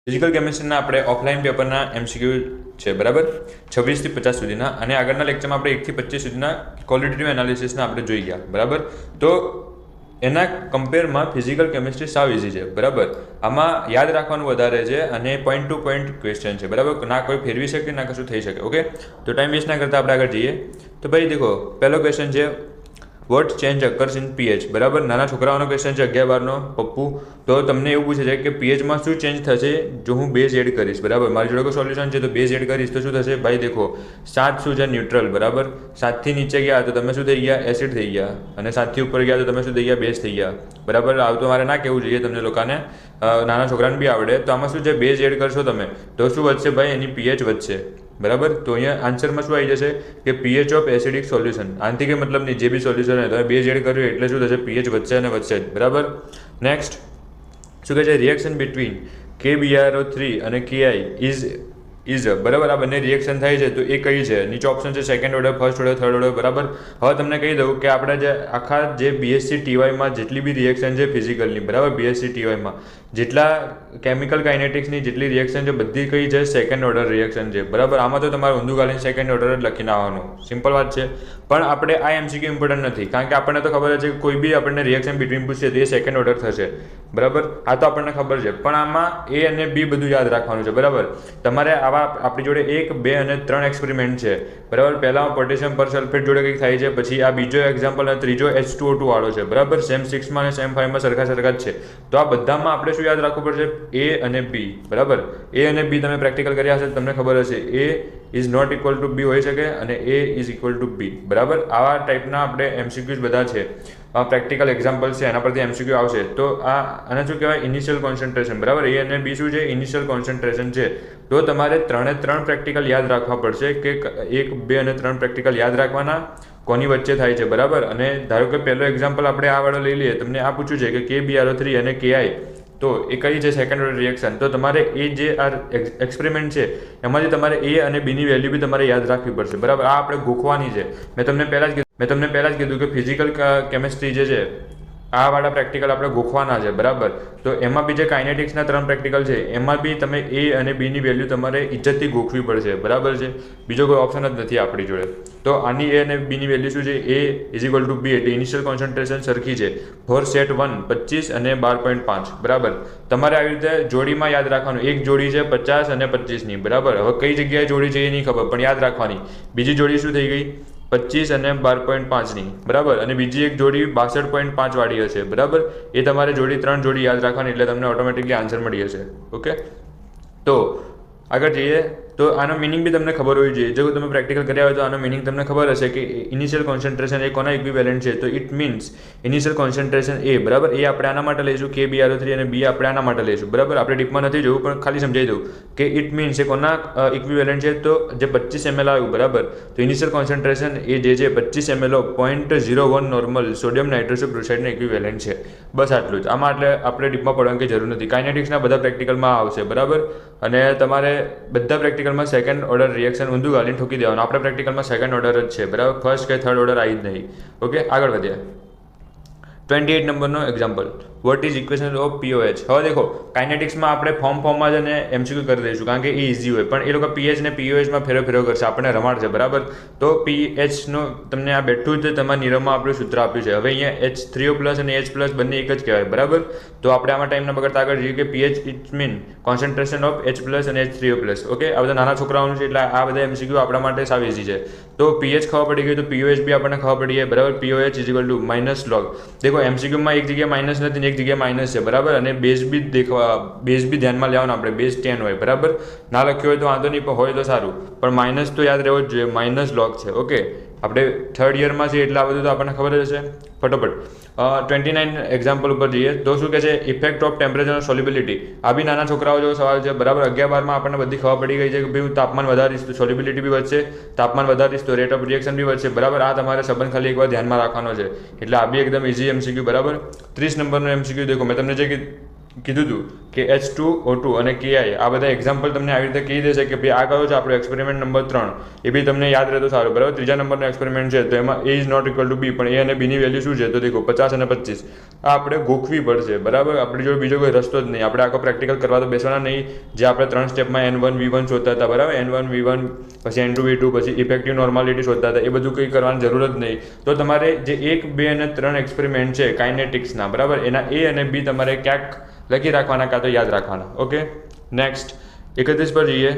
Physical કેમિસ્ટ્રીના આપણે offline પેપરના MCQ છે બરાબર 26 થી 50 સુધીના, અને આગળના લેક્ચરમાં આપણે 1 થી 25 સુધીના ક્વોલિટેટિવ એનાલિસિસના આપણે જોઈ ગયા બરાબર. તો એના કમ્પેરમાં ફિઝિકલ કેમિસ્ટ્રી સાવ ઇઝી છે બરાબર. આમાં યાદ રાખવાનું વધારે છે અને પોઈન્ટ ટુ પોઈન્ટ ક્વેશ્ચન છે બરાબર. ના કોઈ ફેરવી શકે ના કશું થઈ શકે. ઓકે, તો ટાઈમ વેસ્ટ ના કરતા આપણે આગળ જઈએ. તો ભાઈ દેખો, પહેલો ક્વેશ્ચન છે what change occurs in pH બરાબર. નાના છોકરાઓનો ક્વેશ્ચન છે 11 12નો પપ્પુ. તો તમને એવું પૂછે છે કે પીએચમાં શું ચેન્જ થશે જો હું બેઝ એડ કરીશ બરાબર. મારી જોડે કોઈ સોલ્યુશન છે તો બેઝ એડ કરીશ તો શું થશે ભાઈ. દેખો 7 શું છે ન્યુટ્રલ બરાબર. 7 થી નીચે ગયા તો તમે શું થઈ ગયા એસિડ થઈ ગયા, અને 7 થી ઉપર ગયા તો તમે શું થઈ ગયા બેઝ થઈ ગયા બરાબર. આવું તો મારે ના કહેવું જોઈએ તમને લોકોને, નાના છોકરાને બી આવડે. તો આમાં શું છે બેઝ એડ કરશો તમે તો શું વધશે ભાઈ, એની પીએચ વધશે બરાબર. તો અહીંયા આન્સરમાં શું આવી જશે કે પીએચ ઓફ એસિડિક સોલ્યુશન. આનાથી કંઈ મતલબ નહીં, જે બી સોલ્યુશન હોય તમે બેઝ એડ કર્યું એટલે શું થશે પીએચ વધશે અને વધશે જ બરાબર. નેક્સ્ટ શું કહે છે રિએક્શન બિટવીન KBRO3 અને KI ઇઝ બરાબર. આ બંને રિએક્શન થાય છે તો એ કઈ છે. નીચે ઓપ્શન છે second order, first order, third order બરાબર. હવે તમને કહી દઉં કે આપણે જે આખા જે BSc TYમાં જેટલી બી રિએક્શન છે ફિઝિકલની બરાબર, BSc TYમાં જેટલા કેમિકલ કાઇનેટિક્સની જેટલી રિએક્શન છે બધી કઈ છે સેકન્ડ ઓર્ડર રિએક્શન છે બરાબર. આમાં તો તમારે ઊંધું ગાલીને સેકન્ડ ઓર્ડર જ લખીને આવવાનું, સિમ્પલ વાત છે. પણ આપણે આ એમસીક્યુ ઇમ્પોર્ટન્ટ નથી, કારણ કે આપણને તો ખબર છે કે કોઈ બી આપણને રિએક્શન બિટવીન પૂછશે તો એ સેકન્ડ ઓર્ડર થશે બરાબર. આ તો આપણને ખબર છે, પણ આમાં A અને B બધું યાદ રાખવાનું છે બરાબર. તમારે આવા આપણી જોડે 1, 2 અને 3 એક્સપેરિમેન્ટ છે બરાબર. પહેલામાં પોટેશિયમ પરસલ્ફેટ જોડે કંઈક થાય છે, પછી આ બીજો એક્ઝામ્પલ અને ત્રીજો H2O2 વાળો છે બરાબર. સેમ 6માં અને સેમ 5માં સરખા જ છે. તો આ બધામાં આપણે શું યાદ રાખવું પડશે A અને B બરાબર. A અને B તમે પ્રેક્ટિકલ કર્યા હશે તમને ખબર હશે A is not equal to B હોઈ શકે અને A is equal to B બરાબર. આવા ટાઈપના આપણે એમસીક્યુઝ બધા છે, પ્રેક્ટિકલ એક્ઝામ્પલ છે, એના પરથી એમસીક્યુ આવશે. તો આને શું કહેવાય ઇનિશિયલ કોન્સન્ટ્રેશન બરાબર. A અને B શું છે ઇનિશિયલ કોન્સન્ટ્રેશન છે. તો તમારે 3 પ્રેક્ટિકલ યાદ રાખવા પડશે કે 1, 2 અને 3 પ્રેક્ટિકલ યાદ રાખવાના કોની વચ્ચે થાય છે બરાબર. અને ધારો કે પહેલો એક્ઝામ્પલ આપણે આ વાળો લઈ લઈએ, તમને આ પૂછ્યું છે કે KBRO3 અને KI તો એ કઈ છે સેકન્ડ ઓર્ડર રિએક્શન. તો તમારે એ જે આ એક્સપેરિમેન્ટ છે એમાંથી તમારે A અને B ની વેલ્યુ બી તમારે યાદ રાખવી પડશે બરાબર. આ આપણે ગોખવાની છે. મેં તમને પહેલાં જ કીધું કે ફિઝિકલ કેમિસ્ટ્રી જે છે આ વાળા પ્રેક્ટિકલ આપણે ગોખવાના છે બરાબર. તો એમાં બી જે કાઇનેટિક્સના 3 પ્રેક્ટિકલ છે એમાં બી તમે A અને B ની વેલ્યુ તમારે ઇજ્જતથી ગોખવી પડશે બરાબર છે. બીજો કોઈ ઓપ્શન જ નથી આપણી જોડે. તો આની A અને B ની વેલ્યુ શું છે A is equal to B એટલે ઇનિશિયલ કોન્સન્ટ્રેશન સરખી છે. ફોર સેટ 1 25 અને 12.5 બરાબર. તમારે આવી રીતે જોડીમાં યાદ રાખવાનું. એક જોડી છે 50 અને 25ની બરાબર. હવે કઈ જગ્યાએ જોડી છે એ નહીં ખબર પણ યાદ રાખવાની. બીજી જોડી શું થઈ ગઈ 25 અને 12.5ની બરાબર. અને બીજી એક જોડી 62.5 વાળી હશે બરાબર. એ તમારે ત્રણ જોડી યાદ રાખવાની એટલે તમને ઓટોમેટિકલી આન્સર મળી જશે. ઓકે, તો આગળ જઈએ. તો આનો મિનિંગ બી તમને ખબર હોવી જોઈએ. જો તમે પ્રેક્ટિકલ કર્યા હોય તો આનો મિનિંગ તમને ખબર હશે કે ઇનિશિયલ કોન્સન્ટ્રેશન એ કોના ઇક્વિવેલન્ટ છે. તો it means initial concentration A બરાબર. એ આપણે આના માટે લઈશું KBRO3 અને B આપણે આના માટે લઈશું બરાબર. આપણે ડીપમાં નથી જોવું પણ ખાલી સમજાવી દઉં કે ઇટ મીન્સ એ કોના ઇક્વિવેલન્ટ છે. તો જે 25 ml આવ્યું બરાબર, તો ઇનિશિયલ કોન્સન્ટ્રેશન એ જે છે 25 ml 0.01 નોર્મલ સોડિયમ નાઇટ્રોસોક્લોસાઇડના ઇક્વિવેલન્ટ છે. બસ આટલું જ. આમાં એટલે આપણે ડીપમાં પડવાની કંઈ જરૂર નથી. કાઇનેટિક્સના બધા પ્રેક્ટિકલમાં આવશે બરાબર. અને તમારે બધા પ્રેક્ટિકલમાં સેકન્ડ ઓર્ડર રિએક્શન ઊંધું ગાલીને ઠોકી દેવાનું. આપણે પ્રેક્ટિકલમાં સેકન્ડ ઓર્ડર જ છે બરાબર. ફર્સ્ટ કે થર્ડ ઓર્ડર આવી જ નહીં. ઓકે, આગળ વધીએ. 28 નંબરનો example what is equation of POH. હવે દેખો કાઇનેટિક્સમાં આપણે ફોર્મમાં જ અને એમસીક્યુ કરી દઈશું કારણ કે એ ઇઝી હોય, પણ એ લોકો PH ને POHમાં ફેરો કરશે, આપણને રમાડશે બરાબર. તો PHનો તમને આ બેઠું જ તમારા નિરમમાં આપણે સૂત્ર આપ્યું છે. હવે અહીંયા H3O+ અને H+ બંને એક જ કહેવાય બરાબર. તો આપણે આમાં ટાઈમ ના બગાડતા આગળ જઈએ કે PH it mean concentration of H+ અને H3O+. ઓકે, આ બધા નાના છોકરાઓનું છે એટલે આ બધા એમસીક્યુ આપણા માટે સાવ ઇઝી છે. તો PH ખબર પડી ગઈ તો POH બી આપણને ખબર પડી જાય બરાબર. POH is equal two minus log. દેખો એમસીક્યુમાં એક જગ્યાએ માઇનસ નથી ને એક જગ્યાએ માઇનસ છે બરાબર. અને બેઝ બી ધ્યાનમાં લેવાનું આપણે. બેઝ 10 હોય બરાબર. ના લખ્યો હોય તો વાંધો નહીં, પણ હોય તો સારું. પણ માઇનસ તો યાદ રહેવો જ જોઈએ, માઇનસ લોગ છે. ઓકે, આપણે થર્ડ યરમાં છીએ એટલે આ બધું તો આપણને ખબર જ હશે. ફટોફટ 29 એક્ઝામ્પલ ઉપર જઈએ તો શું કહે છે ઇફેક્ટ ઓફ ટેમ્પરેચર સોલ્યુબિલિટી. આ બી નાના છોકરાઓ જેવો સવાલ છે બરાબર. 11 12માં આપણને બધી ખબર પડી ગઈ છે કે ભાઈ તાપમાન વધારીશ તો સોલ્યુબિલિટી બી વધશે, તાપમાન વધારીશ તો રેટ ઓફ રિએક્શન બી વધશે બરાબર. આ તમારે સંબંધ ખાલી એકવાર ધ્યાનમાં રાખવાનો છે એટલે આ બી એકદમ ઇઝી એમસીક્યુ બરાબર. 30 નંબરનો એમસીક્યુ દેખો, મેં તમને જે કીધું હતું કે H2O2 અને KI આ બધા એક્ઝામ્પલ તમને આવી રીતે કહી દેશે કે ભાઈ આ કયો છે આપણો એક્સપેરિમેન્ટ નંબર 3 એ બી તમને યાદ રહે તો સારું બરાબર ત્રીજા નંબરનો એક્સપેરિમેન્ટ છે તો એમાં A is not equal to B પણ A અને B ની વેલ્યુ શું છે તો દેખો 50 અને 25 આ આપણે ગોખવી પડશે બરાબર આપણી જોડે બીજો કોઈ રસ્તો જ નહીં આપણે આખો પ્રેક્ટિકલ કરવા તો બેસવાના નહીં જે આપણે 3 સ્ટેપમાં N1 V1 શોધતા હતા બરાબર N1 V1 પછી N2 V2 પછી ઇફેક્ટિવ નોર્માલિટી શોધતા હતા એ બધું કંઈ કરવાની જરૂર જ નહીં તો તમારે જે 1 2 અને 3 એક્સપેરિમેન્ટ છે કાઇનેટિક્સના બરાબર એના A અને B તમારે ક્યાંક લખી રાખવાના કાં તો યાદ રાખવાના ઓકે નેક્સ્ટ 31 પર જઈએ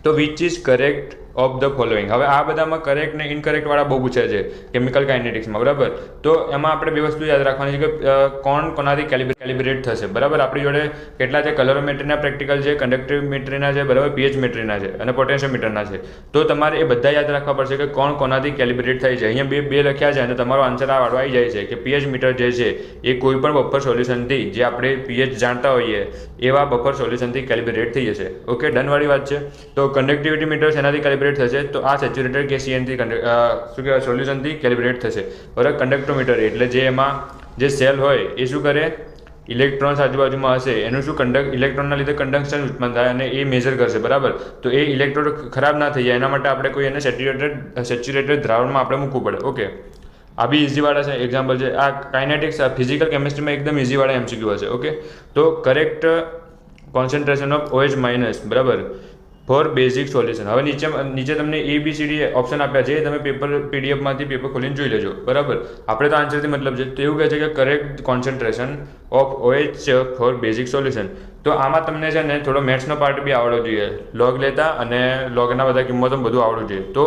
તો which is correct of the following હવે આ બધામાં કરેક્ટ ને ઇનકરેક્ટ વાળા બહુ પૂછે છે કેમિકલ કાઇનેટિક્સમાં બરાબર તો એમાં આપણે બે વસ્તુ યાદ રાખવાની છે કે કોણ કોનાથી કેલિબ્રેટ થશે બરાબર આપણી જોડે કેટલા છે કલરોમેટ્રીના પ્રેક્ટિકલ છે કંડક્ટિવમેટ્રીના છે બરાબર પીએચ મેટ્રીના છે અને પોટેન્શિયોમીટરના છે તો તમારે એ બધા યાદ રાખવા પડશે કે કોણ કોનાથી કેલિબ્રેટ થાય છે અહીંયા બે લખ્યા છે અને તમારો આન્સર આ વાળો આવી જાય છે કે પીએચ મીટર જે છે એ કોઈ પણ બફર સોલ્યુશનથી જે આપણે પીએચ જાણતા હોઈએ એવા બફર સોલ્યુશનથી કેલિબ્રેટ થઈ જશે ઓકે ડનવાળી વાત છે તો કંડક્ટિવિટી મીટર એનાથી કેલિબ્રેટ થશે તો આ સેચ્યુરેટેડ કેસીએનથી શું કહેવાય સોલ્યુશનથી કેલિબ્રેટ થશે બરાબર કંડક્ટોમીટર એટલે જે એમાં જે સેલ હોય એ શું કરે ઇલેક્ટ્રોન્સ આજુબાજુમાં હશે એનું શું ઇલેક્ટ્રોનના લીધે કન્ડક્શન ઉત્પન્ન થાય અને એ મેઝર કરશે બરાબર તો એ ઇલેક્ટ્રોડ ખરાબ ના થઈ જાય એના માટે આપણે કોઈ એને સેચ્યુરેટેડ દ્રાવણમાં આપણે મૂકવું પડે ઓકે આ બી ઇઝીવાળા છે એક્ઝામ્પલ છે આ કાઇનેટિક્સ ફિઝિકલ કેમિસ્ટ્રીમાં એકદમ ઇઝીવાળા એમસીક્યુ હશે ઓકે તો correct concentration of OH minus બરાબર ફોર બેઝિક સોલ્યુશન હવે નીચે તમને ABCD ઓપ્શન આપ્યા છે તમે પીડીએફમાંથી પેપર ખોલીને જોઈ લેજો બરાબર આપણે તો આન્સરથી મતલબ છે તો એવું કહે છે કે correct concentration of OH for basic solution તો આમાં તમને છે ને થોડો મેથ્સનો પાર્ટ બી આવડવો જોઈએ લોગ લેતા અને લોગના બધા કિંમતો બધું આવડવું જોઈએ તો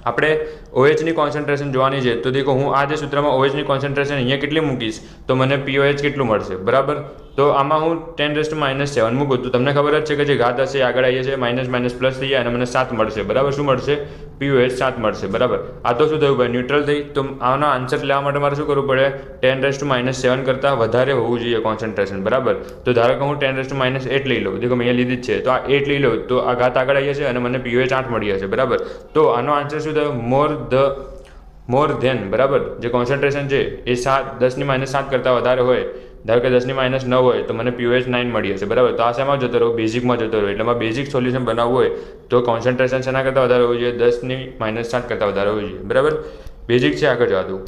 આપણે OHની કોન્સન્ટ્રેશન જોવાની છે તો દેખો હું આ જે સૂત્રમાં OHની કોન્સન્ટ્રેશન અહીંયા કેટલી મૂકીશ તો મને POH કેટલું મળશે બરાબર તો આમાં હું 10⁻⁷ મૂકું તો તમને ખબર જ છે કે જે ઘાત હશે આગળ આવીએ છે માઇનસ પ્લસ થઈ જાય અને મને 7 મળશે બરાબર શું મળશે POH 7 મળશે બરાબર આ તો શું થયું ભાઈ ન્યુટ્રલ થઈ તો આનો આન્સર લેવા માટે મારે શું કરવું પડે 10⁻⁷ કરતાં વધારે હોવું જોઈએ કોન્સન્ટ્રેશન બરાબર તો ધારો કે હું 10⁻⁸ લઈ લઉં દેખો મેં અહીંયા લીધી જ છે તો આ 8 લઈ લઉં તો આ ઘાત આગળ આવીએ છે અને મને POH 8 મળી હશે બરાબર તો આનો આન્સર શું થયો મોર ધેન બરાબર જે કોન્સન્ટ્રેશન છે એ 10⁻⁷ કરતાં વધારે હોય ધારો કે 10⁻⁹ હોય તો મને POH 9 મળી હશે બરાબર તો આ શેમાં જતો રહ્યો બેઝિકમાં જતો રહ્યો એટલે બેઝિક સોલ્યુશન બનાવવું હોય તો કોન્સન્ટ્રેશન શેના કરતાં વધારે હોવું જોઈએ 10⁻⁷ કરતાં વધારે હોવું જોઈએ બરાબર બેઝિક છે આગળ જવા દઉં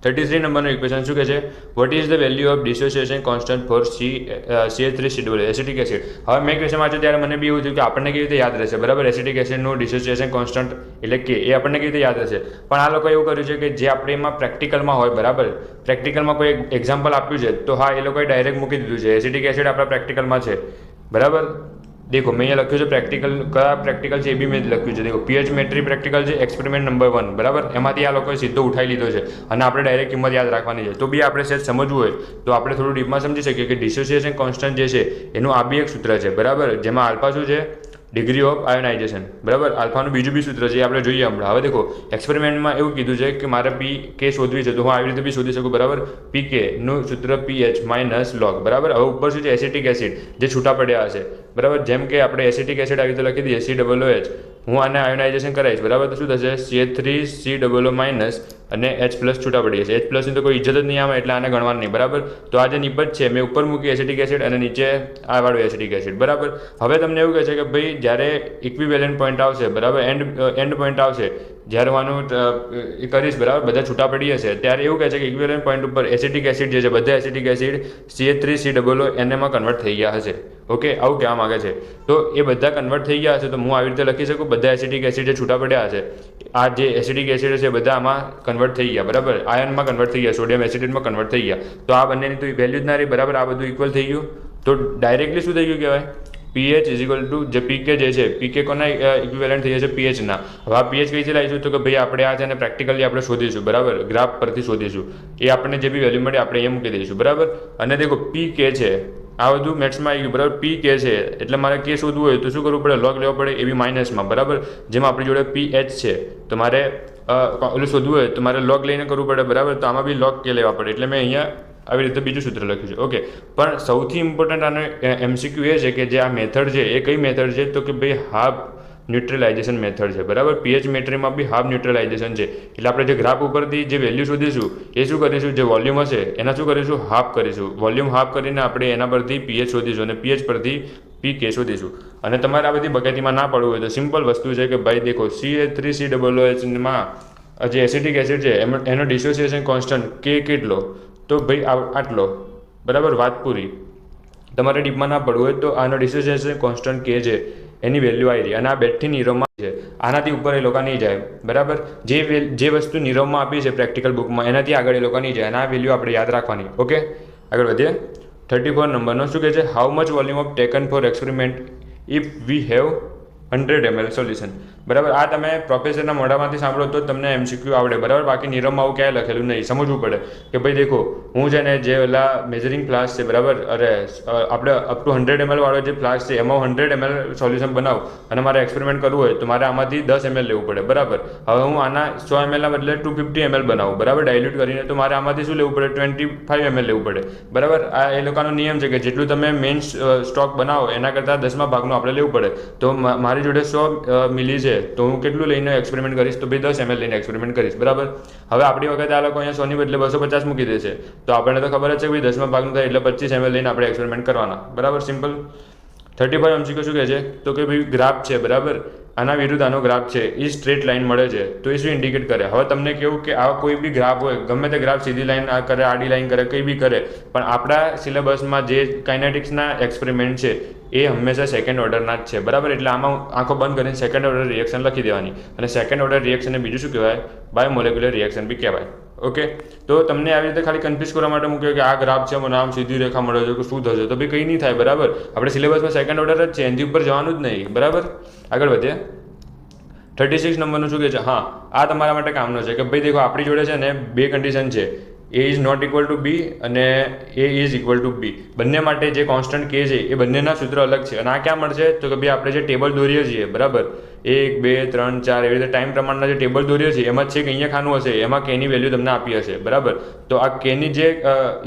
33 નંબરનું ઇક્વેશન શું કહે છે what is the value of dissociation constant for CH3COO acetic acid હવે મેં ક્વેશ્ચન વાંચ્યું ત્યારે મને બી એવું થયું કે આપણને કેવી રીતે યાદ રહેશે બરાબર એસિટિક એસિડનું ડિસોસિએશન કોન્સ્ટન્ટ એટલે કે એ આપણને કેવી રીતે યાદ રહેશે પણ આ લોકો એવું કર્યું છે કે જે આપણે એમાં પ્રેક્ટિકલમાં હોય બરાબર પ્રેક્ટિકલમાં કોઈ એક્ઝામ્પલ આપ્યું છે તો હા એ લોકોએ ડાયરેક્ટ મૂકી દીધું છે એસિટિક એસિડ આપણા પ્રેક્ટિકલમાં છે બરાબર देखो मैं यहाँ लख्यू प्रेक्टिकल क्या प्रेक्टिकल है ये मैं लख्यू देखो पीएच मेट्री प्रेक्टिकल है एक्सपेरिमेंट नंबर 1 बराबर एमांथी आ लोकोए सीधो उठाई लीधो है और आपणे डायरेक्ट किंमत याद राखवानी है तो बी आपणे सेज समझवुं होय तो आपणे थोडुं डीपमां समझी सकीए कि डिसोसिएशन कॉन्स्टंट जे छे एनुं आ बी एक सूत्र है बराबर जेमां अल्फा शुं छे डिग्री ऑफ आयोनाइजेशन बराबर अल्फाનું બીજું બી સૂત્ર છે આપણે જોઈએ હમણાં હવે देखो एक्सपेरिमेंटમાં એવું કીધું છે કે મારે પી કે શોધવી છે તો હું આવી રીતે બી શોધી શકું બરાબર પી કે નું સૂત્ર પીએચ માઇનસ લોગ બરાબર હવે ઉપર શું છે એસિટિક એસિડ જે છૂટા પડ્યા હશે બરાબર જેમ કે આપણે એસિટિક એસિડ આવી રીતે લખી દઈએ COOH હું આને આયોનાઇઝેશન કરાવીશ બરાબર તો શું થશે CH3COO માઇનસ અને H પ્લસ છૂટા પડી જશે H પ્લસની તો કોઈ ઇજ્જત જ નહીં આવે એટલે આને ગણવાનું નહીં બરાબર તો આ જે નિપજ છે મેં ઉપર મૂકી એસિટિક એસિડ અને નીચે આ વાળું એસિટિક એસિડ બરાબર હવે તમને એવું કહે છે કે ભાઈ જ્યારે ઇક્વિવેલન્ટ પોઈન્ટ આવશે બરાબર એન્ડ પોઈન્ટ આવશે જ્યારે હું આનું એ કરીશ બરાબર બધા છૂટા પડી હશે ત્યારે એવું કહે છે કે ઇક્વિવેલન્ટ પોઈન્ટ ઉપર એસિટિક એસિડ જે છે બધા એસિટિક એસિડ CH3COO એમાં કન્વર્ટ થઈ ગયા હશે ઓકે આવું કહેવા માગે છે તો એ બધા કન્વર્ટ થઈ ગયા હશે તો હું આવી રીતે લખી શકું બધા એસિટિક એસિડ જે છૂટા પડ્યા હશે આ જે એસિડિક એસિડ છે બધા આમાં કન્વર્ટ થઈ ગયા બરાબર આયનમાં કન્વર્ટ થઈ ગયા સોડિયમ એસિડમાં કન્વર્ટ થઈ ગયા તો આ બંનેની તો વેલ્યુ જ ના રહી બરાબર આ બધું ઇક્વલ થઈ ગયું તો ડાયરેક્ટલી શું થઈ ગયું કહેવાય પીએચ ઇઝ ઇક્વલ ટુ જે પીકે જે છે પીકે કોના ઇક્વિવેલન્ટ થઈ જશે પીએચના હવે આ પીએચ કઈથી લાવીશું તો કે ભાઈ આપણે આ છે ને પ્રેક્ટિકલી આપણે શોધીશું બરાબર ગ્રાફ પરથી શોધીશું એ આપણને જે બી વેલ્યુ મળે આપણે અહીંયા મૂકી દઈશું બરાબર અને દેખો પી કે છે આ બધું મેથ્સમાં આવી ગયું બરાબર પી કે છે એટલે મારે કે શોધવું હોય તો શું કરવું પડે લોગ લેવો પડે એ બી માઇનસમાં બરાબર જેમાં આપણી જોડે પીએચ છે તો મારે ઓલું શોધવું હોય તો મારે લોગ લઈને કરવું પડે બરાબર તો આમાં બી લોગ કે લેવા પડે એટલે મેં અહીંયા આવી રીતે બીજું સૂત્ર લખ્યું છે ઓકે પણ સૌથી ઇમ્પોર્ટન્ટ આનો MCQ એ છે કે જે આ મેથડ છે એ કઈ મેથડ છે તો કે ભાઈ હાફ ન્યુટ્રલાઇઝેશન મેથડ છે, બરાબર. પીએચ મેટ્રીમાં બી હાફ ન્યુટ્રલાઇઝેશન છે. એટલે આપણે જે ગ્રાફ ઉપરથી જે વેલ્યુ શોધીશું એ શું કરીશું, જે વોલ્યુમ હશે એના શું કરીશું, હાફ કરીશું. વોલ્યુમ હાફ કરીને આપણે એના પરથી પીએચ શોધીશું અને પીએચ પરથી પીકે શોધીશું. અને તમારે આ બધી બગાતીમાં ના પડવું હોય તો સિમ્પલ વસ્તુ છે કે ભાઈ દેખો CH3COOHમાં જે એસિટિક એસિડ છે એનો ડિસોસિએશન કોન્સ્ટન્ટ કે કેટલો, તો ભાઈ આટલો, બરાબર. વાત પૂરી. તમારે ડીપમાં ના પડવું હોય તો આનો ડિસોસિએશન કોન્સ્ટન્ટ કે છે એની વેલ્યુ આવી રહી અને આ બેઠી નીરવમાં છે, આનાથી ઉપર એ લોકો નહીં જાય, બરાબર. જે વસ્તુ નીરવમાં આપી છે પ્રેક્ટિકલ બુકમાં એનાથી આગળ એ લોકો નહીં જાય અને આ વેલ્યુ આપણે યાદ રાખવાની. ઓકે, આગળ વધીએ. 34 નંબરનો શું કહે છે, how much volume of taken for experiment if we have 100 ml solution, બરાબર. આ તમે પ્રોફેસરના મોઢામાંથી સાંભળો તો તમને MCQ આવડે, બરાબર. બાકી નીરવમાં આવું ક્યાંય લખેલું નહીં. સમજવું પડે કે ભાઈ દેખો હું છે ને જે ઓલા મેઝરિંગ ફ્લાસ્ક છે, બરાબર, અરે આપણે અપ ટુ 100 ml વાળો જે ફ્લાસ્ક છે એમાં 100 ml સોલ્યુશન બનાવું અને મારે એક્સપેરિમેન્ટ કરવું હોય તો મારે આમાંથી 10 ml લેવું પડે, બરાબર. હવે હું આના 100 ml ના બદલે 250 ml બનાવું, બરાબર, ડાયલ્યુટ કરીને, તો મારે આમાંથી શું લેવું પડે, 25 ml લેવું પડે, બરાબર. આ એ લોકોનો નિયમ છે કે જેટલું તમે મેઇન સ્ટોક બનાવો એના કરતાં 10મા ભાગનું આપણે લેવું પડે. તો મારી જોડે 100 મિલી છે તો હું કેટલું લઈને એક્સપેરિમેન્ટ કરીશ, તો ભાઈ 10 ml લઈને એક્સપેરિમેન્ટ કરીશ, બરાબર. હવે આપણી વખતે આ લોકો અહીંયા 100 ની બદલે 250 મૂકી દેશે તો આપણને તો ખબર જ છે કે ભાઈ 10મા ભાગનું થાય એટલે 25 ml લઈને આપણે એક્સપેરિમેન્ટ કરવાના, બરાબર. સિમ્પલ. 35 MCQ શું કહે છે, તો કે ભાઈ ગ્રાફ છે, બરાબર, આના વિરુદ્ધ આનો ગ્રાફ છે, એ સ્ટ્રેટ લાઇન મળે છે તો એ શું ઇન્ડિકેટ કરે. હવે તમને કેવું કે આ કોઈ બી ગ્રાફ હોય, ગમે તે ગ્રાફ સીધી લાઇન કરે, આડી લાઇન કરે, કંઈ બી કરે, પણ આપણા સિલેબસમાં જે કાઇનેટિક્સના એક્સપેરિમેન્ટ છે એ હંમેશા સેકન્ડ ઓર્ડરના જ છે, બરાબર. એટલે આમાં આંખો બંધ કરીને સેકન્ડ ઓર્ડર રિએક્શન લખી દેવાની અને સેકન્ડ ઓર્ડર રિએક્શનને બીજું શું કહેવાય, બાયોમોલેક્યુલર રિએક્શન બી કહેવાય. ઓકે, તો તમને આવી રીતે ખાલી કન્ફ્યુઝ કરવા માટે મૂક્યો કે આ ગ્રાફ છે, મને આમ સીધી રેખા મળે છે કે શું થશે, તો ભાઈ કંઈ નહીં થાય, બરાબર. આપણે સિલેબસમાં સેકન્ડ ઓર્ડર જ છે, એની ઉપર જવાનું જ નહીં, બરાબર. આગળ વધીએ. 36 નંબરનું શું કહે છે, હા આ તમારા માટે કામનો છે કે ભાઈ દેખો આપણી જોડે છે ને બે કન્ડિશન છે, A is not equal to B અને A is equal to B. બંને માટે જે કોન્સ્ટન્ટ કે છે એ બંનેના સૂત્ર અલગ છે અને આ ક્યાં મળશે, તો કે ભાઈ આપણે જે ટેબલ દોરીએ છીએ, બરાબર, 1 2 3 4 એવી રીતે ટાઈમ પ્રમાણના જે ટેબલ દોરીએ છીએ એમાં છે કે અહીંયા ખાનું હશે એમાં કેની વેલ્યુ તમને આપી હશે, બરાબર. તો આ કેની જે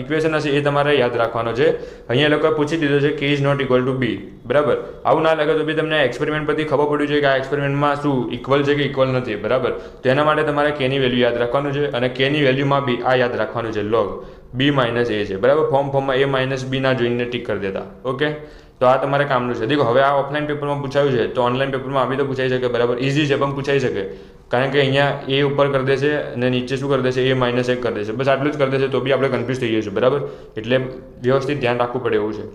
ઇક્વેશન હશે એ તમારે યાદ રાખવાનો છે. અહીંયા લોકોએ પૂછી દીધો છે કે ઇઝ નોટ ઇક્વલ ટુ બી, બરાબર. આવું ના લાગે તો બી તમને એક્સપેરિમેન્ટ પરથી ખબર પડ્યું છે કે આ એક્સપેરિમેન્ટમાં શું ઇક્વલ છે કે ઇક્વલ નથી, બરાબર. તો એના માટે તમારે કેની વેલ્યુ યાદ રાખવાનું છે અને કેની વેલ્યુમાં બી આ યાદ રાખવાનું છે, log b માઇનસ a છે, બરાબર. ફોર્મમાં a માઇનસ b ના જોઈને ટીક કરી દેતા. ઓકે, તો આ તમારે કામનું છે. દેખો હવે આ ઓફલાઈન પેપરમાં પૂછાયું છે તો ઓનલાઈન પેપરમાં આવી તો પૂછાઈ શકે, બરાબર. ઇઝી છે પણ પૂછાઈ શકે કારણ કે અહીંયા a ઉપર કરી દેશે અને નીચે શું કરી દેશે, a માઇનસ 1 કરી દેશે, બસ આટલું જ કરી દેશે તો બી આપણે કન્ફ્યુઝ થઈ જઈશું, બરાબર. એટલે વ્યવસ્થિત ધ્યાન રાખવું પડે એવું છે.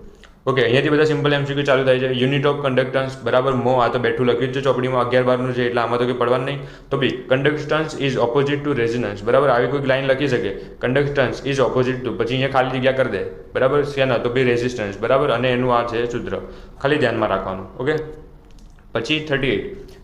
ઓકે, અહીંયાથી બધા સિમ્પલ MCQ ચાલુ થાય છે. યુનિટ ઓફ કન્ડક્ટન્સ, બરાબર, મો આ તો બેઠું લખ્યું જ છે ચોપડીમાં 11-12નું છે એટલે આમાં તો કંઈ પડવાનું નહીં. તો B conductance is opposite to resistance, બરાબર. આવી કોઈક લાઈન લખી શકે, કન્ડક્ટન્સ ઇઝ ઓપોઝિટ ટુ, પછી અહીંયા ખાલી જગ્યા કરી દે, બરાબર, શેના, તો ભાઈ રેઝિસ્ટન્સ, બરાબર. અને એનું આ છે સૂત્ર, ખાલી ધ્યાનમાં રાખવાનું. ઓકે, પછી 38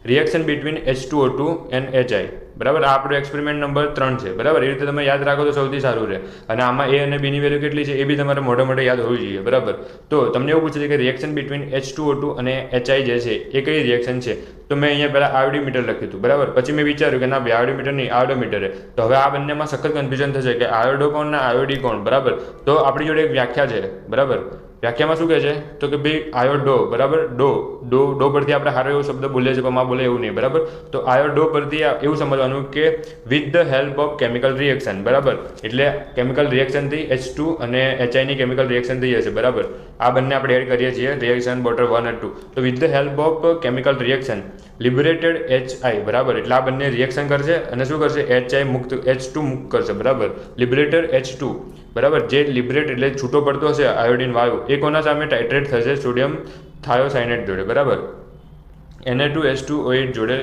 reaction between H2O2 and HI, બરાબર. આ આપણો એક્સપેરિમેન્ટ નંબર 3 છે, બરાબર. એ રીતે તમે યાદ રાખો તો સૌથી સારું રહે અને આમાં A અને B ની વેલ્યુ કેટલી છે એ બી તમારે મોઢે મોઢે યાદ હોવી જોઈએ, બરાબર. તો તમને એવું પૂછે છે કે રિએક્શન બિટવીન H2O2 અને HI જે છે એ કઈ રિએક્શન છે, તો મેં અહીંયા પહેલાં આયોડીમીટર લખ્યું હતું, બરાબર. પછી મેં વિચાર્યું કે ના ભાઈ આયોડીમીટર નહીં, આયોડોમીટર છે. તો હવે આ બંનેમાં સખત કન્ફ્યુઝન થશે કે આયોડો કોણ ને આયોડી કોણ, બરાબર. તો આપણી જોડે એક વ્યાખ્યા છે, બરાબર. વ્યાખ્યામાં શું કહે છે, તો કે ભાઈ આયોડો, બરાબર, ડો પરથી આપણે સારો એવો શબ્દ બોલીએ છીએ પણ માં બોલે એવું નહીં, બરાબર. તો આયોડો પરથી એવું સમજવાનું કે with the help of chemical reaction, બરાબર. એટલે કેમિકલ રિએક્શનથી H2 અને HI ની કેમિકલ રિએક્શન થઈ જશે, બરાબર. આ બંને આપણે એડ કરીએ છીએ રિએક્શન બોટર 1 અને 2. તો with the help of chemical reaction liberated HI, બરાબર. એટલે આ બંને રિએક્શન કરશે અને શું કરશે, HI મુક્ત, H2 મુક્ત કરશે, બરાબર. લિબરેટેડ H2, બરાબર. જે લિબરેટ એટલે છૂટો પડતો હશે આયોડિન વાયુ એ કોના સામે ટાઇટ્રેટ થશે, સોડિયમ થાયોસાયનેટ જોડે, બરાબર. Na2H2O8 જોડે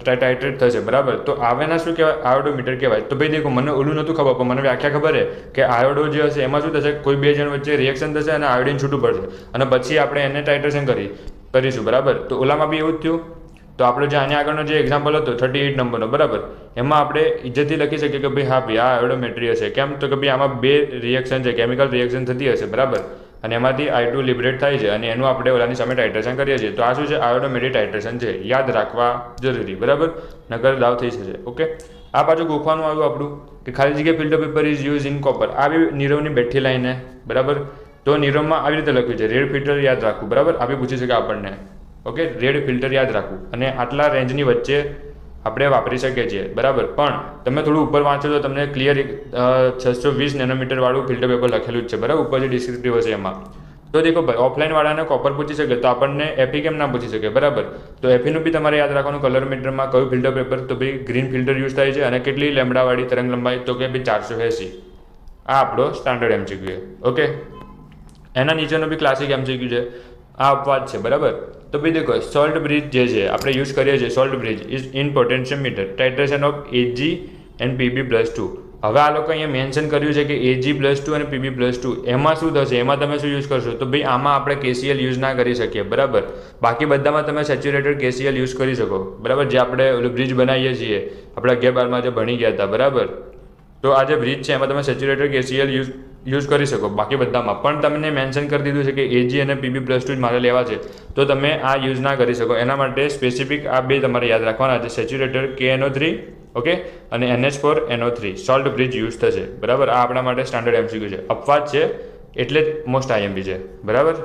ટાઇટ્રેટ થશે, બરાબર. તો આવેના શું કહેવાય, આયોડોમીટર કહેવાય. તો ભાઈ દેખો મને ઓલું નહોતું ખબર પણ મને વ્યાખ્યા ખબર છે કે આયોડો જે હશે એમાં શું થશે, કોઈ બે જણ વચ્ચે રિએક્શન થશે અને આયોડિન છૂટું પડશે અને પછી આપણે એને ટાઇટ્રેશન કરીશું, બરાબર. તો ઓલામાં બી એવું જ થયું. તો આપણે જે આની આગળનો જે એક્ઝામ્પલ હતો 38 નંબરનો, બરાબર, એમાં આપણે ઇજ્જતથી લખી શકીએ કે ભાઈ હા ભાઈ આ આયોડોમેટ્રી હશે. કેમ, તો કે ભાઈ આમાં બે રિએક્શન છે, કેમિકલ રિએક્શન થતી હશે, બરાબર. અને એમાંથી I2 લિબરેટ થાય છે અને એનું આપણે ઓલાની સામે ટાઇટ્રેશન કરીએ છીએ. તો આ શું છે, આયોડોમેટ્રી ટાઇટ્રેશન છે, યાદ રાખવા જરૂરી, બરાબર. નકર દાવ થઈ જશે. ઓકે, આ પાછું ગોખવાનું આવ્યું આપણું કે ખાલી જગ્યાએ filter paper is use in copper. આ બી નીરવની બેઠી લાઈને, બરાબર. તો નીરવમાં આવી રીતે લખ્યું છે, રેડ ફિલ્ટર યાદ રાખવું, બરાબર. આ બી પૂછી શકે આપણને. ઓકે, રેડ ફિલ્ટર યાદ રાખવું અને આટલા રેન્જની વચ્ચે આપણે વાપરી શકીએ છીએ, બરાબર. પણ તમે થોડું ઉપર વાંચો તો તમને ક્લિયર 620 નેનોમીટર વાળું ફિલ્ટર પેપર લખેલું જ છે, બરાબર, ઉપર જે ડિસ્ક્રિપ્ટિવ હશે એમાં. તો દેખો ભાઈ, ઓફલાઈન વાળાને કોપર પૂછી શકે તો આપણને એફી કેમ ના પૂછી શકે, બરાબર. તો એફીનું બી તમારે યાદ રાખવાનું કલરોમીટરમાં કયું ફિલ્ટર પેપર, તો ભાઈ ગ્રીન ફિલ્ટર યુઝ થાય છે અને કેટલી લેમ્બડાવાળી તરંગ લંબાઈ, તો કે ભાઈ 480. આ આપણો સ્ટાન્ડર્ડ એમસીક્યુ છે. ઓકે, એના નીચેનો બી ક્લાસિક એમસીક્યુ છે, આ અપવાદ છે, બરાબર. તો ભાઈ દેખો, સોલ્ટ બ્રિજ જે છે આપણે યુઝ કરીએ છીએ, salt bridge is in potentiometer titration of AG and PB+2. હવે આ લોકો અહીંયા મેન્શન કર્યું છે કે AG+2 અને PB+2 એમાં શું થશે, એમાં તમે શું યુઝ કરશો, તો ભાઈ આમાં આપણે KCl યુઝ ના કરી શકીએ, બરાબર. બાકી બધામાં તમે સેચ્યુરેટેડ KCl યુઝ કરી શકો, બરાબર, જે આપણે ઓલું બ્રિજ બનાવીએ છીએ આપણા અગિયાર બારમાં જે ભણી ગયા હતા, બરાબર. તો આ જે બ્રિજ છે એમાં તમે સેચ્યુરેટેડ KCl યુઝ કરી શકો, બાકી બધામાં પણ તમને મેન્શન કરી દીધું છે કે AG અને PB+2 જ મારે લેવા છે, તો તમે આ યુઝ ના કરી શકો. એના માટે સ્પેસિફિક આ બે તમારે યાદ રાખવાના છે, સેચ્યુરેટેડ KNO3, ઓકે, અને NH4NO3 સોલ્ટ બ્રિજ યુઝ થશે, બરાબર. આ આપણા માટે સ્ટાન્ડર્ડ એમસીક્યુ છે, અપવાદ છે એટલે જ મોસ્ટ IMP છે, બરાબર.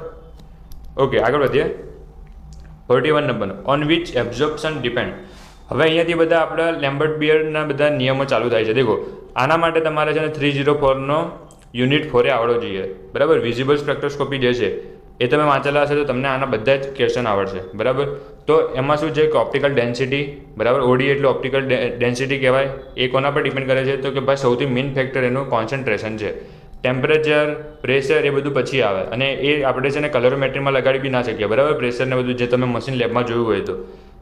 ઓકે, આગળ વધીએ. 41 નંબરનો, ઓન વિચ એબ્ઝોર્પ્શન ડિપેન્ડ. હવે અહીંયાથી બધા આપણા લેમ્બર્ટ બિયરના બધા નિયમો ચાલુ થાય છે. દેખો, આના માટે તમારે છે ને 304નો યુનિટ 4 આવડવો જોઈએ, બરાબર. વિઝિબલ સ્પેક્ટ્રોસ્કોપી જે છે એ તમે વાંચેલા હશે તો તમને આના બધા જ ક્વેશ્ચન આવડશે, બરાબર. તો એમાં શું છે કે ઓપ્ટિકલ ડેન્સિટી, બરાબર, ઓડી એટલે ઓપ્ટિકલ ડેન્સિટી કહેવાય. એ કોના પર ડિપેન્ડ કરે છે, તો કે ભાઈ સૌથી મેઇન ફેક્ટર એનું કોન્સન્ટ્રેશન છે. ટેમ્પરેચર, પ્રેશર એ બધું પછી આવે અને એ આપણે છે ને કલરોમેટ્રીમાં લગાડી બી ના શકીએ, બરાબર, પ્રેશર ને બધું જે તમે મશીન લેબમાં જોયું હોય તો.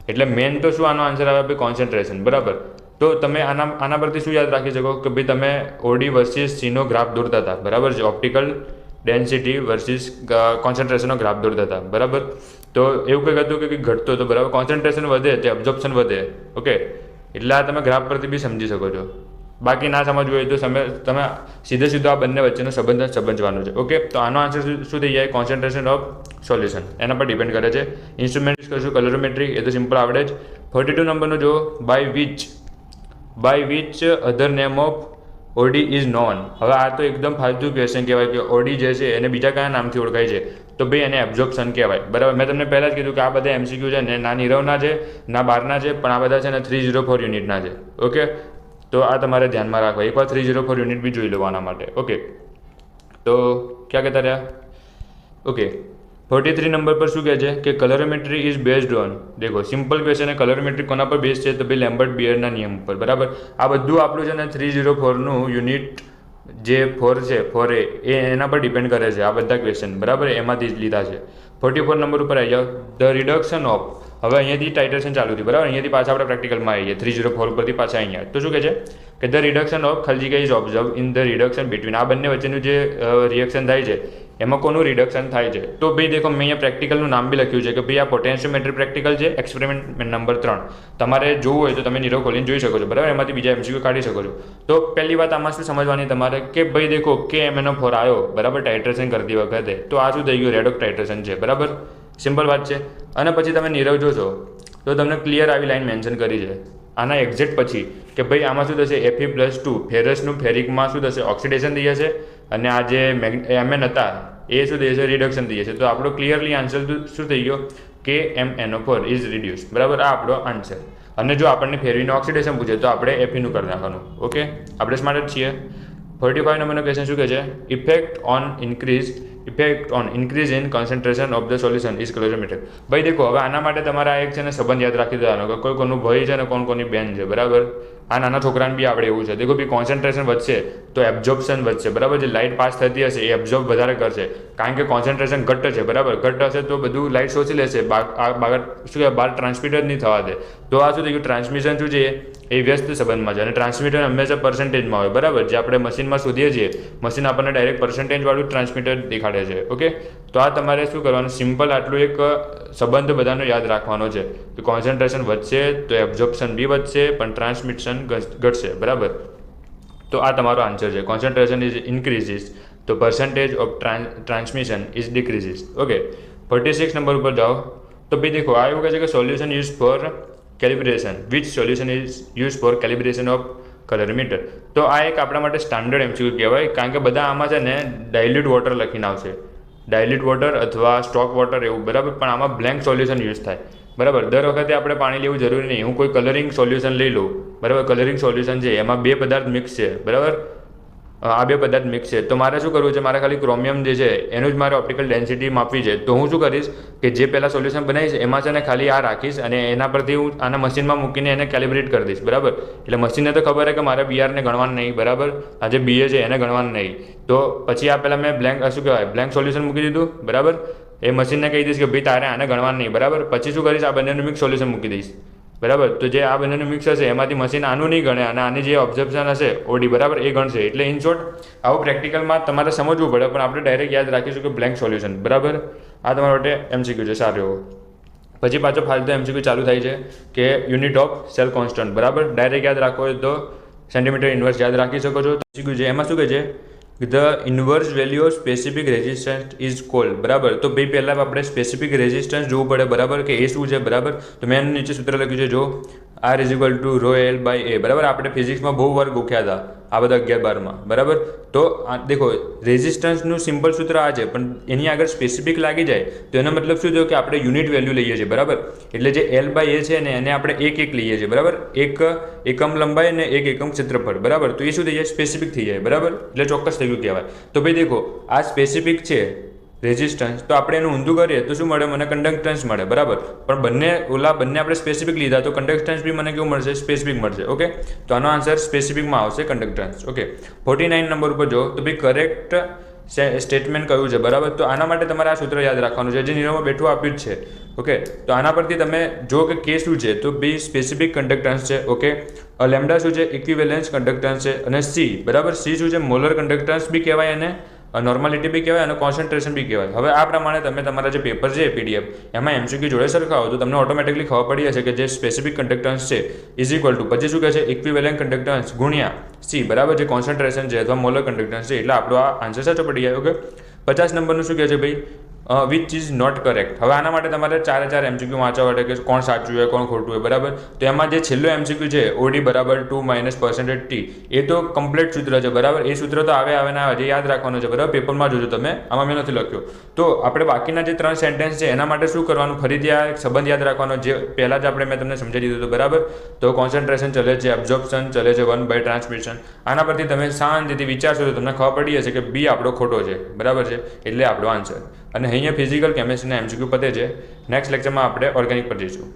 એટલે મેઇન તો શું આનો આન્સર આવે ભાઈ, કોન્સન્ટ્રેશન, બરાબર. તો તમે આના પરથી શું યાદ રાખી શકો કે ભાઈ તમે ઓડી વર્સિસ સીનો ગ્રાફ દોરતા હતા, બરાબર છે, ઓપ્ટિકલ ડેન્સિટી વર્સિસ કોન્સન્ટ્રેશનનો ગ્રાફ દોરતા હતા, બરાબર. તો એવું કંઈક હતું કે કંઈક ઘટતો હતો, બરાબર, કોન્સન્ટ્રેશન વધે તે એબ્ઝોર્પ્શન વધે, ઓકે. એટલે આ તમે ગ્રાફ પરથી બી સમજી શકો છો. બાકી ના સમજવું હોય તો તમે સીધો આ બંને વચ્ચેનો સંબંધ સમજવાનો છે, ઓકે. તો આનો આન્સર શું થઈ જાય, કોન્સન્ટ્રેશન ઓફ સોલ્યુશન, એના પર ડિપેન્ડ કરે છે. ઇન્સ્ટ્રુમેન્ટ યુઝ કરશું કલરોમેટ્રી, એ તો સિમ્પલ આવડે જ. 42 નંબરનો જો, by which other name of OD is known. હવે આ તો એકદમ ફાલતુ ક્વેશ્ચન કહેવાય કે ઓડી જે છે એને બીજા કયા નામથી ઓળખાય છે, તો ભાઈ એને એબ્ઝોર્પ્શન કહેવાય, બરાબર. મેં તમને પહેલાં જ કીધું કે આ બધા એમસીક્યુ છે ને ના નીરવના છે ના બહારના છે, પણ આ બધા છે ને 304 યુનિટના છે, ઓકે. તો આ તમારે ધ્યાનમાં રાખવા, એકવાર 304 યુનિટ બી જોઈ લેવાના માટે, ઓકે. તો ક્યાં કહેતા રહ્યા, ઓકે. 43 નંબર પર શું કહે છે કે કલરોમેટ્રી ઇઝ બેઝડ ઓન, દેખો સિમ્પલ ક્વેશ્ચન છે, કલરોમેટ્રી કોના પર બેઝ છે, તો ભાઈ લેમ્બર્ટ બિયરના નિયમ પર, બરાબર. આ બધું આપણું છે ને 304નું યુનિટ જે 4 છે 4A એ એના પર ડિપેન્ડ કરે છે આ બધા ક્વેશ્ચન, બરાબર, એમાંથી જ લીધા છે. 44 નંબર ઉપર આવી જાઓ, ધ રિડક્શન ઓફ. હવે અહીંયાથી ટાઇટ્રેશન ચાલુ થયું, બરાબર. અહીંયાથી પાછા આપણે પ્રેક્ટિકલમાં આવીએ 304 ઉપરથી પાછા અહીંયા. તો શું કહે છે કે ધ રિડક્શન ઓફ ખલજીકા is observe in the reduction between. આ બંને વચ્ચેનું જે રિએક્શન થાય છે એમાં કોનું રિડક્શન થાય છે, તો ભાઈ દેખો મેં અહીંયા પ્રેક્ટિકલનું નામ બી લખ્યું છે કે ભાઈ આ પોટેન્શિયોમેટ્રી પ્રેક્ટિકલ છે, એક્સપેરિમેન્ટ નંબર 3. તમારે જોવું હોય તો તમે નીરવ ખોલીને જોઈ શકો છો, બરાબર. એમાંથી બીજા એમસીક્યુ કાઢી શકો છો. તો પહેલી વાત આમાં શું સમજવાની તમારે કે ભાઈ દેખો KMnO4 આવ્યો, બરાબર, ટાઇટ્રેશન કરતી વખતે, તો આ શું થઈ ગયું, રેડોક ટાઇટ્રેશન છે, બરાબર, સિમ્પલ વાત છે. અને પછી તમે નીરવ જોશો તો તમને ક્લિયર આવી લાઈન મેન્શન કરી છે આના એક્ઝેક્ટ પછી કે ભાઈ આમાં શું થશે, Fe+2 ફેરસનું ફેરિકમાં શું થશે, ઓક્સિડેશન થઈ જશે, અને આ જે Mn હતા એ શું થઈ જશે, રિડક્શન થઈ જશે. તો આપણો ક્લિયરલી આન્સર શું થઈ ગયો, KMnO4 ઇઝ રિડ્યુસ, બરાબર. આ આપણો આન્સર. અને જો આપણને ફેરવીનું ઓક્સિડેશન પૂછે તો આપણે Feનું કરી નાખવાનું, ઓકે. આપણે સ્માર્ટ જ છીએ. 45 નંબરનો ક્વેશ્ચન શું કહે છે, effect on increase in concentration of the solution is colorimetry. ભાઈ દેખો, હવે આના માટે તમારે આ એક છે ને સંબંધ યાદ રાખી દેવાનો કે કોઈ કોનું ભાઈ છે ને કોની બેન છે, બરાબર. આ નાના છોકરાને બી આપણે એવું છે. દેખો ભાઈ કોન્સન્ટ્રેશન વધશે તો એબ્ઝોર્પ્શન વધશે, બરાબર. જે લાઇટ પાસ થતી હશે એ એબ્ઝોર્બ વધારે કરશે, કારણ કે કોન્સન્ટ્રેશન ઘટ છે, બરાબર. ઘટ હશે તો બધું લાઇટ શોષી લેશે, શું કહેવાય, બહાર ટ્રાન્સમિટ જ નહીં થવા દે. તો આ શું થઈ ગયું, ટ્રાન્સમિશન શું છે એ વ્યસ્ત સંબંધમાં છે, અને ટ્રાન્સમીટર હંમેશા પર્સન્ટેજમાં હોય, બરાબર. જે આપણે મશીનમાં શોધીએ છીએ, મશીન આપણને ડાયરેક્ટ પર્સન્ટેજવાળું ટ્રાન્સમીટર દેખાડે છે, ઓકે. તો આ તમારે શું કરવાનું, સિમ્પલ આટલું એક સંબંધ બધાનો યાદ રાખવાનો છે કે કોન્સન્ટ્રેશન વધશે તો એબ્ઝોર્પ્શન બી વધશે પણ ટ્રાન્સમિશન ઘટશે, બરાબર. તો આ તમારો આન્સર છે, કોન્સન્ટ્રેશન ઇઝ ઇન્ક્રીઝિસ તો percentage of transmission is decreases, okay. 46 number ઉપર જાઓ તો ભાઈ દેખો, આ એવું કહે છે કે solution use for calibration, which solution is use for calibration of colorimeter. તો આ એક આપણા માટે સ્ટાન્ડર્ડ એમસીક્યુ કહેવાય, કારણ કે બધા આમાં છે ને ડાયલ્યુટ વોટર લખીને આવશે, ડાયલ્યુટ વોટર અથવા સ્ટોક વોટર એવું, બરાબર. પણ આમાં બ્લેન્ક સોલ્યુશન યુઝ થાય, બરાબર. દર વખતે આપણે પાણી લેવું જરૂરી નહીં. હું કોઈ કલરિંગ સોલ્યુશન લઈ લઉં, બરાબર. કલરિંગ સોલ્યુશન છે એમાં બે પદાર્થ મિક્સ છે, બરાબર. આ બે પદાર્થ મિક્સ છે, તો મારે શું કરવું છે, મારે ખાલી ક્રોમિયમ જે છે એનું જ મારે ઓપ્ટિકલ ડેન્સિટી માપવી છે. તો હું શું કરીશ કે જે પહેલાં સોલ્યુશન બનાવીશ એમાં છે ને ખાલી આ રાખીશ અને એના પરથી હું આના મશીનમાં મૂકીને એને કેલિબ્રેટ કરી દઈશ, બરાબર. એટલે મશીનને તો ખબર છે કે મારે બીઆરને ગણવાનું નહીં, બરાબર. આ જે બીએ છે એને ગણવાનું નહીં. તો પછી આ પહેલાં મેં શું કહેવાય બ્લેન્ક સોલ્યુશન મૂકી દીધું, બરાબર. એ મશીનને કહી દઈશ કે ભાઈ તારે આને ગણવાનું નહીં, બરાબર. પછી શું કરીશ, આ બંનેનું મિક્સ સોલ્યુશન મૂકી દઈશ, બરાબર. તો જે આ બંનેનું મિક્સ હશે એમાંથી મશીન આનું નહીં ગણે અને આની જે ઓબ્ઝર્વેશન હશે ઓડી, બરાબર, એ ગણશે. એટલે ઇન શોર્ટ આવું પ્રેક્ટિકલમાં તમારે સમજવું પડે, પણ આપણે ડાયરેક્ટ યાદ રાખીશું કે બ્લેન્ક સોલ્યુશન, બરાબર. આ તમારા માટે એમસીક્યુ છે, સારું એવો. પછી પાછો ફાલતુ એમસીક્યુ ચાલુ થાય છે કે યુનિટ ઓફ સેલ કોન્સ્ટન્ટ, બરાબર. ડાયરેક્ટ યાદ રાખવો હોય તો સેન્ટીમીટર ઇન્વર્સ યાદ રાખી શકો છો. એમસીક્યુ છે એમાં શું કહે છે, the inverse value of specific resistance is called, બરાબર. તો ભાઈ પહેલાં આપણે સ્પેસિફિક રેઝિસ્ટન્સ જોવું પડે, બરાબર, કે એ શું છે, બરાબર. તો મેં એનું નીચે સૂત્ર લખ્યું છે, જો R is equal to rho L by A, બરાબર. આપણે ફિઝિક્સમાં બહુ વાર ગોખ્યા હતા આ બધા 11-12માં, બરાબર. તો દેખો રેઝિસ્ટન્સનું સિમ્પલ સૂત્ર આ છે, પણ એની આગળ સ્પેસિફિક લાગી જાય તો એનો મતલબ શું થયો કે આપણે યુનિટ વેલ્યુ લઈએ છીએ, બરાબર. એટલે જે એલ બાય એ છે ને એને આપણે એક લઈએ છીએ, બરાબર. એક એકમ લંબાઈ અને એક એકમ ક્ષેત્રફળ, બરાબર. તો એ શું થઈ જાય, સ્પેસિફિક થઈ જાય, બરાબર. એટલે ચોક્કસ થઈ ગયું કહેવાય. તો ભાઈ દેખો આ સ્પેસિફિક છે રેઝિસ્ટન્સ, તો આપણે એનું ઊંધું કરીએ તો શું મળે, મને કન્ડક્ટન્સ મળે, બરાબર. પણ બંને આપણે સ્પેસિફિક લીધા તો કન્ડક્ટન્સ બી મને કેવું મળશે, સ્પેસિફિક મળશે, ઓકે. તો આનો આન્સર સ્પેસિફિકમાં આવશે, કન્ડક્ટન્સ, ઓકે. 49 નંબર ઉપર જો તો ભાઈ કરેક્ટ સ્ટેટમેન્ટ કયું છે, બરાબર. તો આના માટે તમારે આ સૂત્ર યાદ રાખવાનું છે જે નિયમમાં બેઠું આપ્યું જ છે, ઓકે. તો આના પરથી તમે જો કે કે શું છે, તો બી સ્પેસિફિક કન્ડક્ટન્સ છે, ઓકે. લેમ્ડા શું છે, ઇક્વિવેલન્સ કન્ડક્ટન્સ છે. અને સી, બરાબર, સી શું છે, મોલર કન્ડક્ટન્સ બી કહેવાય અને નોર્માલિટી બી કહેવાય અને કોન્સન્ટ્રેશન બી કહેવાય. હવે આ પ્રમાણે તમે તમારા જે પેપર છે પીડીએફ એમાં એમસીક્યુ જોડે સરખાવો તો તમને ઓટોમેટિકલી ખબર પડી જશે કે જે સ્પેસિફિક કન્ડક્ટન્સ છે ઇઝ ઇક્વલ ટુ પછી શું કહે છે, ઇક્વિવેલન્ટ કન્ડક્ટન્સ ગુણ્યા સી, બરાબર, જે કોન્સન્ટ્રેશન છે અથવા મોલર કન્ડક્ટન્સ છે. એટલે આપણો આ આન્સર સાચો પડી જાય, ઓકે. 50 નંબરનું શું કહે છે ભાઈ, વિચ ઇઝ નોટ કરેક્ટ. હવે આના માટે તમારે 4 એમસીક્યુ વાંચવા માટે કે કોણ સાચું હોય કોણ ખોટું હોય, બરાબર. તો એમાં જે છેલ્લો એમસીક્યુ છે ઓડી બરાબર 2 માઇનસ % ટી, એ તો કમ્પ્લીટ સૂત્ર છે, બરાબર. એ સૂત્ર તો આવે ના આવે, જે યાદ રાખવાનું છે, બરાબર. પેપરમાં જોજો તમે, આમાં મેં નથી લખ્યો. તો આપણે બાકીના જે 3 સેન્ટેન્સ છે એના માટે શું કરવાનું, ફરીથી આ એક સંબંધ યાદ રાખવાનો જે પહેલાં જ મેં તમને સમજાવી દીધું હતું, બરાબર. તો કોન્સન્ટ્રેશન ચલે છે, એબ્ઝોર્પ્શન ચલે છે 1/ટ્રાન્સમિશન. આના પરથી તમે શાંતિથી વિચારશો તો તમને ખબર પડી જશે કે બી આપણો ખોટો છે, બરાબર છે. એટલે આપણો આન્સર. અને અહીંયા ફિઝિકલ કેમેસ્ટ્રીના એમસીક્યુ પતે છે. નેક્સ્ટ લેક્ચરમાં આપણે ઓર્ગેનિક પર જઈશું.